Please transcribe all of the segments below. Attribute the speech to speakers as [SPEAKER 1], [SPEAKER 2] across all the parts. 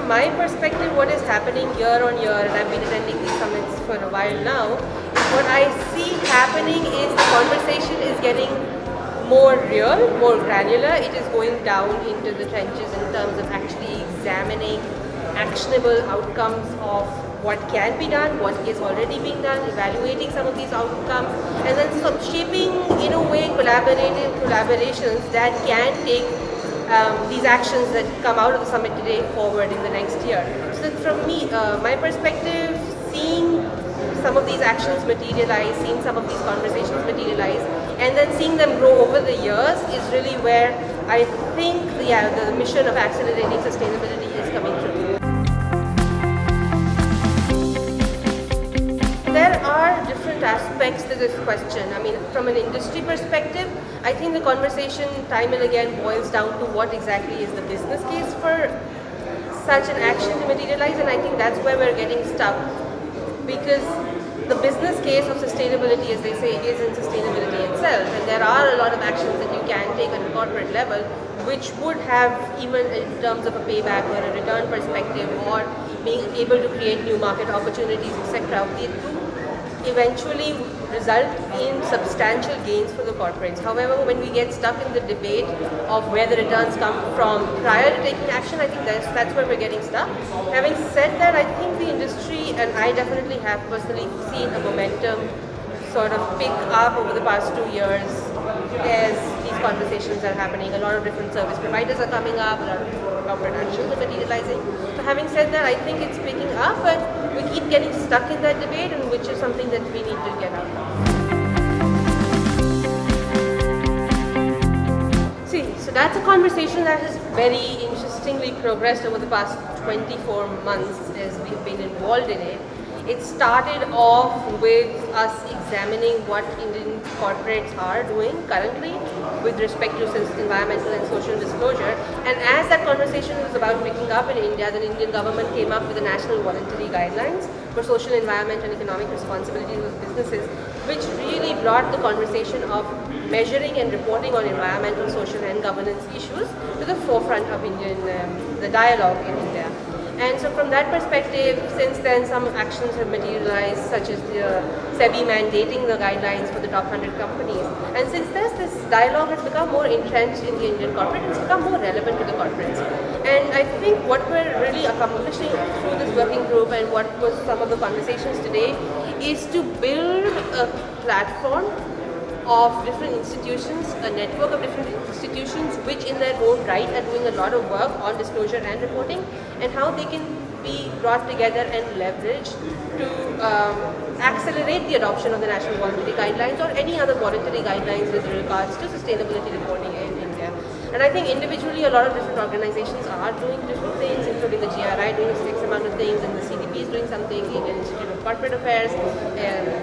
[SPEAKER 1] from my perspective, what is happening year on year, and I've been attending these summits for a while now, what I see happening is the conversation is getting more real, more granular. It is going down into the trenches in terms of actually examining actionable outcomes of what can be done, what is already being done, evaluating some of these outcomes, and then sort of shaping, in a way, collaborations that can take these actions that come out of the summit today forward in the next year. So from me, my perspective, seeing some of these actions materialize, seeing some of these conversations materialize, and then seeing them grow over the years is really where I think the mission of accelerating sustainability is coming through. There are different aspects to this question. I mean, from an industry perspective, I think the conversation time and again boils down to what exactly is the business case for such an action to materialize, and I think that's where we're getting stuck, because the business case of sustainability, as they say, is in sustainability itself, and there are a lot of actions that you can take at a corporate level which would have, even in terms of a payback or a return perspective or being able to create new market opportunities, etc., it do eventually result in substantial gains for the corporates. However, when we get stuck in the debate of where the returns come from prior to taking action, I think that's where we're getting stuck. Having said that, I think the industry, and I definitely have personally seen a momentum sort of pick up over the past 2 years as these conversations are happening. A lot of different service providers are coming up, a lot of corporate actions are materializing. So having said that, I think it's picking up, but we keep getting stuck in that debate, and which is something that we need to get out of. See, so that's a conversation that has very interestingly progressed over the past 24 months as we've been involved in it. It started off with us examining what Indian corporates are doing currently with respect to environmental and social disclosure. And as that conversation was about picking up in India, the Indian government came up with the National Voluntary Guidelines for Social, Environment and Economic Responsibilities of Businesses, which really brought the conversation of measuring and reporting on environmental, social and governance issues to the forefront of the dialogue in India. And so from that perspective, since then some actions have materialized, such as the SEBI mandating the guidelines for the top 100 companies. And since this dialogue has become more entrenched in the Indian corporate, it's become more relevant to the corporates. And I think what we're really accomplishing through this working group and what was some of the conversations today is to build a platform of different institutions, a network of different institutions which in their own right are doing a lot of work on disclosure and reporting, and how they can be brought together and leveraged to accelerate the adoption of the National Voluntary Guidelines or any other voluntary guidelines with regards to sustainability reporting in India. And I think individually a lot of different organizations are doing different things, including the GRI doing a X amount of things, and the CDP is doing something, Indian Institute of Corporate Affairs,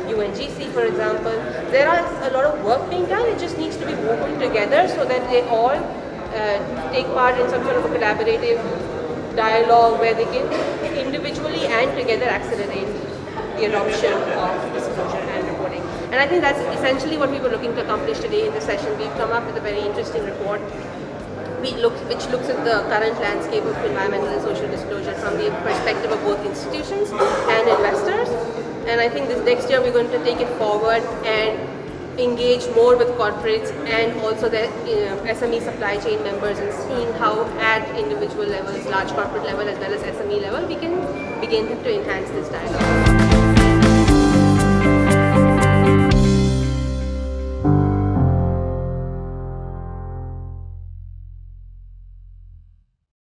[SPEAKER 1] UNGC for example. There is a lot of work being done, it just needs to be woven together so that they all take part in some sort of a collaborative dialogue where they can individually and together accelerate the adoption of disclosure and reporting. And I think that's essentially what we were looking to accomplish today in this session. We've come up with a very interesting report which looks at the current landscape of environmental and social disclosure from the perspective of both institutions and investors. And I think this next year we're going to take it forward and engage more with corporates and also the SME supply chain members, and seeing how at individual levels, large corporate level as well as SME level, we can begin to enhance this dialogue.